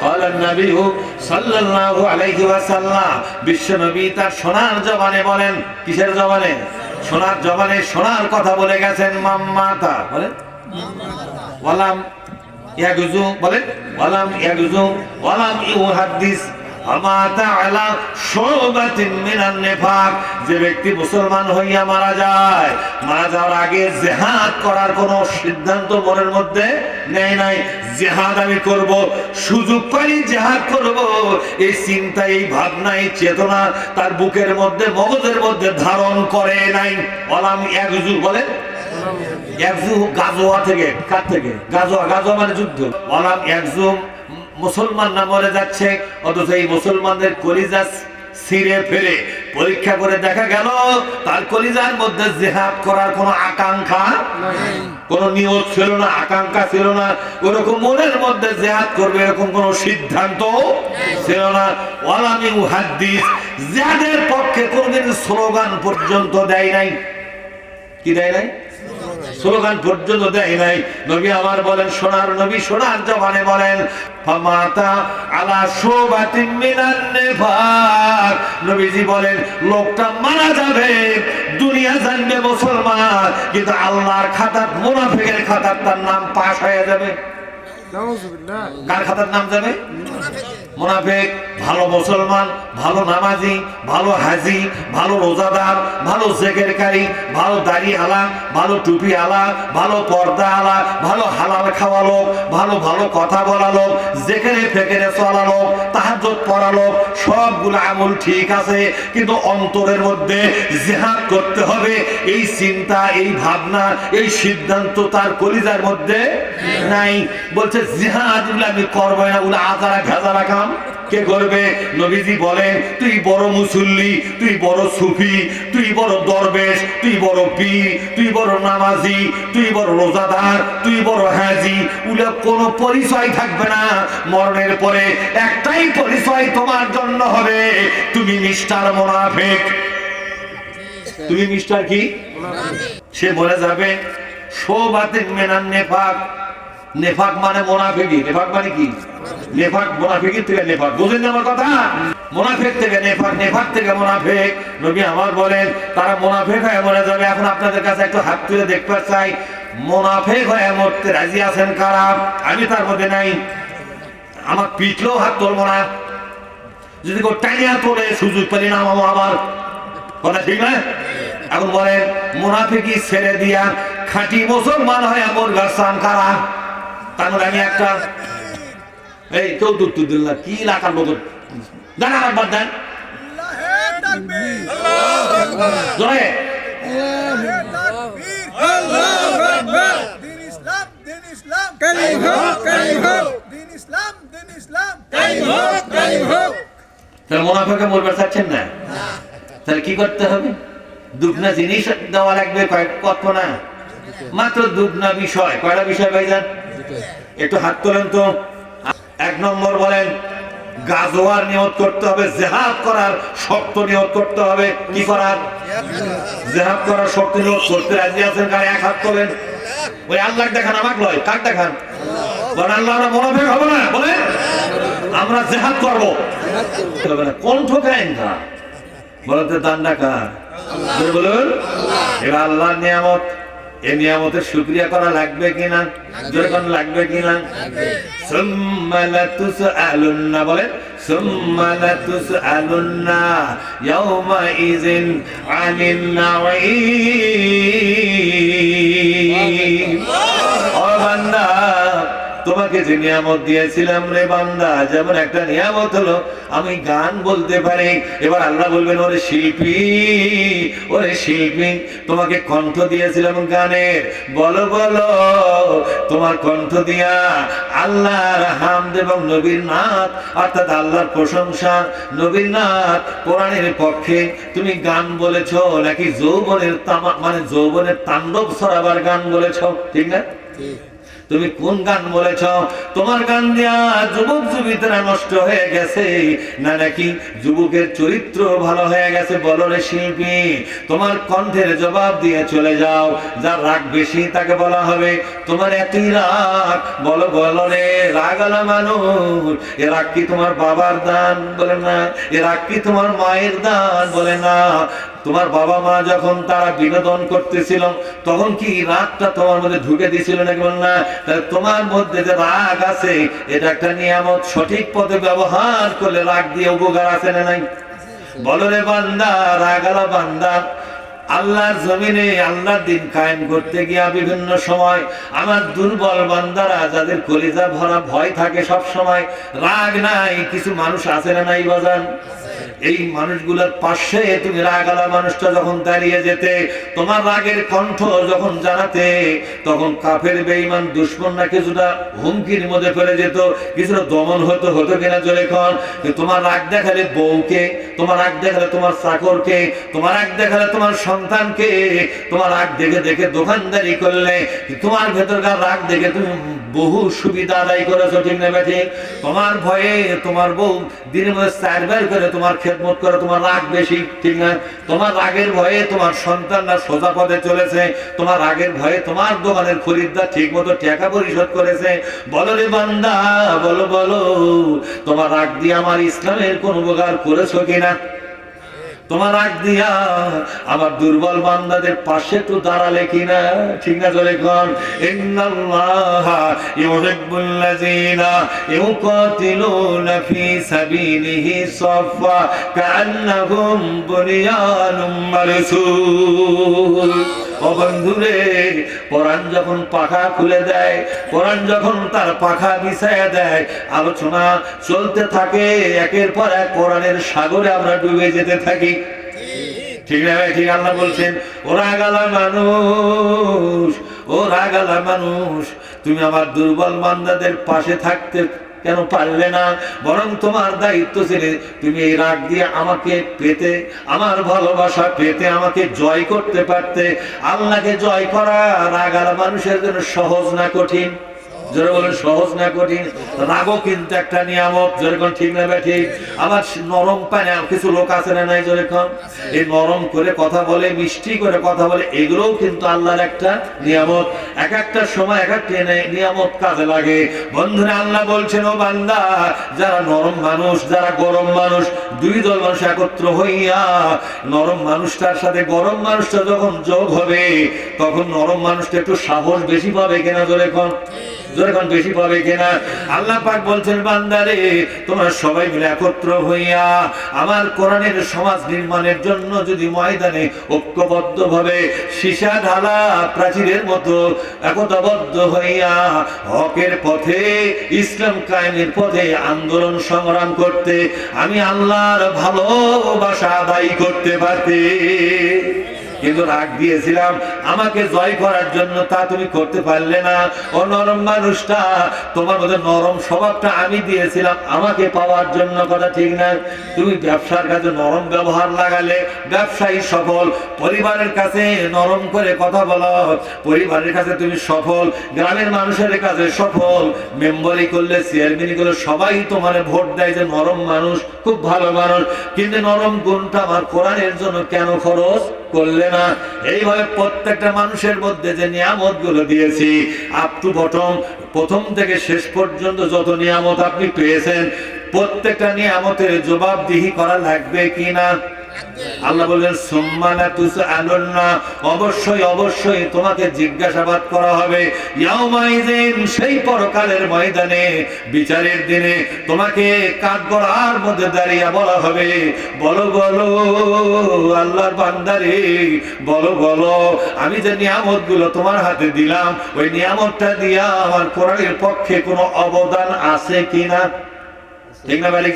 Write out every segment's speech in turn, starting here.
ক্বালা নবী সাল্লাল্লাহু আলাইহি ওয়াসাল্লাম, বিশ্ব নবী তার সোনার জবানে বলেন, কিসের জবানে? সোনার জবানে সোনার কথা বলে গেছেন। মাম্মাতা বলেন ওয়ালাম ইয়াগজু, বলেন ওয়ালাম ইয়াগজু ওয়ালাম ইউহাদ্দিস আমাতা আলা শুবাতিন মিনান নিফাক। যে ব্যক্তি মুসলমান হইয়া মারা যায়, মারা যাওয়ার আগে জিহাদ করার কোনো সিদ্ধান্ত মনের মধ্যে নেই নাই, জিহাদ আমি করব, সুযোগ পাই জিহাদ করব, এই চিন্তা, এই ভাবনা, এই চেতনা তার বুকের মধ্যে, মগজের মধ্যে ধারণ করে নাই। ওয়ালাম ইয়াগজু, বলেন ইয়াগজু গাজওয়া থেকে, কার থেকে? গাজওয়া, গাজওয়া মানে যুদ্ধ। ওয়ালাম ইয়াগজু, মুসলমান না মরে যাচ্ছে, অথচ এই মুসলমানদের কলিজা ছিঁড়ে ফেলে পরীক্ষা করে দেখা গেল তার কলিজার মধ্যে জিহাদ করার কোনো আকাঙ্ক্ষা, কোনো নিয়ত ছিল না, আকাঙ্ক্ষা ছিল না, ওরকম মনের মধ্যে জিহাদ করবে এরকম কোনো সিদ্ধান্ত ছিল না। ওয়ালাম ইউহাদ্দিস, জিহাদের পক্ষে কোনদিন স্লোগান পর্যন্ত দেয় নাই। কি দেয় নাই? স্লোগান পর্যন্ত দেয় নাই। নবী আমার বলেন, সোনার নবী সোনার জবানে বলেন, ফামাতা আলা শুবাতিন মিনান নিফাক। নবীজি বলেন, লোকটা মারা যাবে, দুনিয়া জানবে মুসলমান, কিন্তু আল্লাহর খাতাত, মুনাফিকের খাতাত তার নাম পাশ হয়ে যাবে। কার খাতার নাম যাবে? মুনাফিক। ভালো মুসলমান, ভালো নামাজি, ভালো হাজি, ভালো রোজাদার, ভালো জিকিরকারী, ভালো দাড়ি আলা, ভালো টুপি আলা, ভালো পর্দা আলা, ভালো হালাল খাওয়া লোক, ভালো ভালো কথা বলা লোক, জিকিরে ফিকিরে চলা লোক, তাহাজ্জুদ পড়া লোক, সবগুলো আমল ঠিক আছে, কিন্তু অন্তরের মধ্যে জিহাদ করতে হবে এই চিন্তা, এই ভাবনা, এই সিদ্ধান্ত তার কলিজার মধ্যে নাই। বলছে জিহাদ আমি করবো না, ওগুলো আজারা ভেজারা কাম কে করবে? নবীজি বলেন, তুই বড় মুসল্লি, তুই বড় সুফি, তুই বড় দরবেশ, তুই বড় পীর, তুই বড় নামাজি, তুই বড় রোজাদার, তুই বড় হাজি, ওগুলো কোনো পরিচয় থাকবে না। মরণের পরে একটাই পরিচয় তোমার জন্য হবে, তুমি মিস্টার মুনাফিক। তুমি মিস্টার কি? সে বলে যাবে শুবাতিন মিনান নিফাক। নেফাক মানে মুনাফিকি। নেফাক মানে কি? নেফাক মুনাফিকি থেকে নেফাক। বুঝেন আমার কথা? মুনাফিক থেকে নেফাক, নেফাক থেকে মুনাফিক। নবী আমার বলেন, তারা মুনাফিক হয়ে মরে যাবে। এখন আপনাদের কাছে একটু হাত তুলে দেখতে চাই, মুনাফিক হয়ে মরতে রাজি আছেন কারা? আমি তার মধ্যে নাই। আমার পিছলেও হাত তুলবো না, যদি কেউ টাইয়া তোলে সুযোগ পেলি না আমার কথা, ঠিক না? এখন বলেন, মুনাফিকি ছেড়ে দিয়া খাঁটি মুসলমান হয়ে মরবে চান কারা? তার মধ্যে আমি একটা, এই কেউ দুধ দিল না, কি লাগার লোক জানা বাদ দেন। মুনাফিকে মরবে চাচ্ছেন না, তাহলে কি করতে হবে? দুগনা জিনিস দেওয়া লাগবে, কত না, মাত্র দুগনা বিষয়। কয়টা বিষয় ভাইজান? একটু হাত তোলেন তো। এক নম্বর বলেন, গাজওয়ার নিয়ত করতে হবে, জিহাদ করার শক্ত নিয়ত করতে হবে। কি করার? জিহাদ করার শক্ত নিয়ত করতে রাজি আছেন কারা? এক হাত তোলেন। ওই আল্লাহ দেখান, আমাকে লয়, কাক দেখান? বলেন আল্লাহ, আমরা মুনাফিক হবো না, বলে আমরা জিহাদ করবো। কণ্ঠ কায়েন না, বলতে দান্ডা কার? বলুন। এবার আল্লাহর নিয়ামত, এই নিয়ামতের শুকরিয়া করা লাগবে কিনা? যখন লাগবে কিনা? সুম্মা লাতুসআলুন্না, বলেন সুম্মা লাতুসআলুন্না ইয়াওমা ইযিন আনিন নাঈম। ও বান্দা, তোমাকে যে নিয়ামত দিয়েছিলাম রে বান্দা, যেমন একটা নিয়ামত হলো আমি গান বলতে পারি। এবার আল্লাহ বলবেন, ওরে শিল্পী, ওরে শিল্পী, তোমাকে কণ্ঠ দিয়েছিলাম গানের, বলো বলো তোমার কণ্ঠ দিয়া আল্লাহর হামদ এবং নবীর নাত, অর্থাৎ আল্লাহর প্রশংসা, নবীর নাত, কোরআনের পক্ষে তুমি গান বলেছো, নাকি যৌবনের মানে যৌবনের তাণ্ডব ছড়াবার গান বলেছো? ঠিক না? তুমি কোন গান বলেছ? তোমার গান দিয়া যুবক যুবতীরা নষ্ট হয়ে গেছে না নাকি যুবকের চরিত্র ভালো হয়ে গেছে? বলো রে শিল্পী, তোমার কণ্ঠের জবাব দিয়ে চলে যাও। যার রাগ বেশি তাকে বলা হবে তোমার এতই রাগ। বলো বলো রে রাগালা মানুষ, এ রাগ কি তোমার বাবার দান? বলে না। এ রাগ কি তোমার মায়ের দান? বলে না। তোমার বাবা মা যখন তারা বিনোদন করতেছিল তখন কি রাগটা তোমার মধ্যে ঢুকে দিয়েছিল নাকি? বল না। তোমার মধ্যে যে রাগ আছে এটা একটা নিয়ামত, সঠিক পথে ব্যবহার করলে রাগ দিয়ে উপকার আছে না নাই? বলো রে বান্দা, রাগালা বান্দা, আল্লাহর জমিনে আল্লাহর দিন কায়েম করতে গিয়া বিভিন্ন সময় আমার দুর্বল বান্দারা যাদের কলিজা ভরা ভয় থাকে, সব সময় রাগ নাই, কিছু মানুষ আছে না নাই বাজান? এই মানুষগুলোর পাশে তুমি রাগালা মানুষটা যখন দাঁড়িয়ে যেতে, তোমার রাগের কণ্ঠ যখন জানাতে, তখন কাফের বেঈমান দুশমনরা কিছুটা হুমকির মধ্যে ফেলে যেত, কিছুটা দমন হতো কিনা জোরে কোন? তোমার রাগ দেখালে বউকে, তোমার রাগ দেখালে তোমার চাকরকে, তোমার রাগ দেখালে তোমার সন্তানকে, তোমার রাগ দেখে দেখে দোকানদারি করলে, তোমার ভেতরকার রাগ দেখে তুমি বহু সুবিধা আদায় করেছো, ঠিক না বেঠি? তোমার ভয়ে তোমার বউ দিনের মধ্যে 4 বার করে তোমার খেদমত করে, তোমার রাগ বেশি, ঠিক না? তোমার রাগের ভয়ে তোমার সন্তানরা সোজা পথে চলেছে, তোমার রাগের ভয়ে তোমার দোকানের খরিদ্দার ঠিক মতো টাকা পরিশোধ করেছে। বলো রে বান্দা, বলো বলো, তোমার রাগ দিয়ে আমার ইসলামের কোন উপকার করেছো কিনা? তোমার রাগ দিয়া আমার দুর্বল বান্দাদের পাশে একটু দাঁড়ালে কিনা? ঠিক না জোরে কোন? ইন্নাল্লাহা ইউহিব্বুল লাযিনা ইউকাতিলুনা ফি সাবিলিহি সাফা কাআন্নাহুম বুনিয়ানুম মারসুস। ও বন্ধুরে, কোরআন যখন পাখা খুলে দেয়, কোরআন যখন তার পাখা বিছায়া দেয়, আলোচনা চলতে থাকে, একের পর এক কোরআনের সাগরে আমরা ডুবে যেতে থাকি, ঠিক না ভাই? ঠিক। আল্লাহ বলছেন, ও রাগালা মানুষ, ও রাগালা মানুষ, তুমি আমার দুর্বল বান্দাদের পাশে থাকতে কেন পারলে না? বরং তোমার দায়িত্ব ছিল তুমি এই রাগ দিয়ে আমাকে পেতে, আমার ভালোবাসা পেতে, আমাকে জয় করতে পারতে। আল্লাহকে জয় করা রাগালা মানুষের জন্য সহজ না কঠিন? যারা বলেন সহজ না কঠিন? রাগও কিন্তু একটা নিয়ামত, যেরকম, ঠিক না ভাই? ঠিক। আবার নরম পায় কিছু লোক আছে না নাই? যেরকম এই নরম করে কথা বলে, মিষ্টি করে কথা বলে, এগুলোও কিন্তু আল্লাহর একটা নিয়ামত। এক একটা সময় এক একটা নিয়ামত কাজে লাগে। বন্ধুরা, আল্লাহ বলছেন, ও বান্দা, যারা নরম মানুষ, যারা গরম মানুষ, দুই দল মানুষ একত্র হইয়া নরম মানুষটার সাথে গরম মানুষটা যখন যোগ হবে, তখন নরম মানুষটা একটু সাহস বেশি পাবে কিনা? যেরকম যখন বেশি পাবে কিনা? আল্লাহ পাক বলছেন, বান্দারে, তোমরা সবাই মিলে একত্র হইয়া আমার কোরআনের সমাজ নির্মাণের জন্য যদি ময়দানে ঐক্যবদ্ধ ভাবে সীসা ঢালা প্রাচীরের মতো একতাবদ্ধ হইয়া হকের পথে, ইসলাম কায়েমের পথে আন্দোলন সংগ্রাম করতে, আমি আল্লাহর ভালোবাসা আদায় করতে পারতে। কিন্তু রাগ দিয়েছিলাম আমাকে জয় করার জন্য, তা তুমি করতে পারলে না। ও নরম মানুষটা, তোমার মধ্যে নরম স্বভাবটা আমি দিয়েছিলাম আমাকে পাওয়ার জন্য, কথা ঠিক না? তুমি ব্যবসার কাছে নরম ব্যবহার লাগালে ব্যবসায়ী সফল, পরিবারের কাছে নরম করে কথা বলো, পরিবারের কাছে তুমি সফল, গ্রামের মানুষের কাছে সফল, মেম্বারি করলে, চেয়ারম্যানি করলে সবাই তোমার ভোট দেয় যে নরম মানুষ, খুব ভালো মানুষ। কিন্তু নরম গুণটা আমার কোরআনের জন্য কেন খরচ করলে না? এইভাবে প্রত্যেকটা মানুষের মধ্যে যে নিয়ামত গুলো দিয়েছি, আপ টু বটম, প্রথম থেকে শেষ পর্যন্ত যত নিয়ামত আপনি পেয়েছেন, প্রত্যেকটা নিয়ামতের জবাবদিহি করা লাগবে কিনা? আল্লাহ বললেন, সুম্মালা তুসআলুনা, অবশ্যই অবশ্যই তোমাকে জিজ্ঞাসাবাদ করা হবে। ইয়াউমাইযিন, সেই পরকালের ময়দানে, বিচারের দিনে তোমাকে কাঠগড়ার মধ্যে দাঁড়িয়ে বলা হবে, বলো বলো আল্লাহর বান্দারে, বলো বলো, আমি যে নিয়ামতগুলো তোমার হাতে দিলাম, ওই নিয়ামতটা দিয়া আমার কোরআনের পক্ষে কোনো অবদান আছে কিনা? ঠিক না মালিক?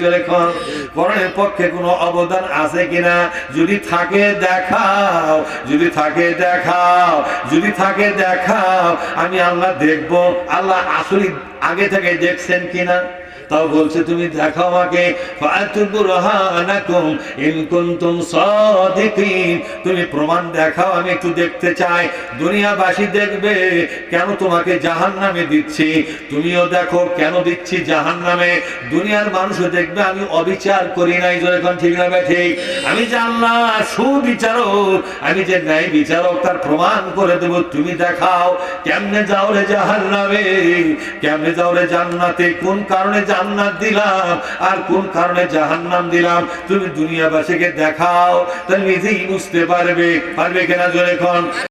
কোরআনের পক্ষে কোনো অবদান আছে কিনা? যদি থাকে দেখাও, যদি থাকে দেখাও, যদি থাকে দেখাও, আমি আল্লাহ দেখবো। আল্লাহ আসলে আগে থেকে দেখছেন কিনা? তাও বলছে তুমি দেখাও আমাকে, ফাতু বুরহানাকুম ইন কুনতুম সাদিকিন, তুমি প্রমাণ দেখাও, আমি একটু দেখতে চাই। দুনিয়াবাসী দেখবে কেন তোমাকে জাহান্নামে দিচ্ছি, তুমিও দেখো কেন দিচ্ছি জাহান্নামে। দুনিয়ার মানুষও দেখবে আমি অবিচার করি নাই, যখন ঠিক না ঠিক, আমি যে আল্লাহ সুবিচারক, আমি যে ন্যায় বিচারক তার প্রমাণ করে দেব, তুমি দেখাও কেমনে যাও রে জাহান্নামে, কেমনে যাও রে জান্নাতে, কোন কারণে জান্নাত দিলাম আর কোন কারণে জাহান্নাম দিলাম, তুমি দুনিয়াবাসীকে দেখাও, তাহলে নিজেই বুঝতে পারবে। পারবে কিনা জোরে কোন?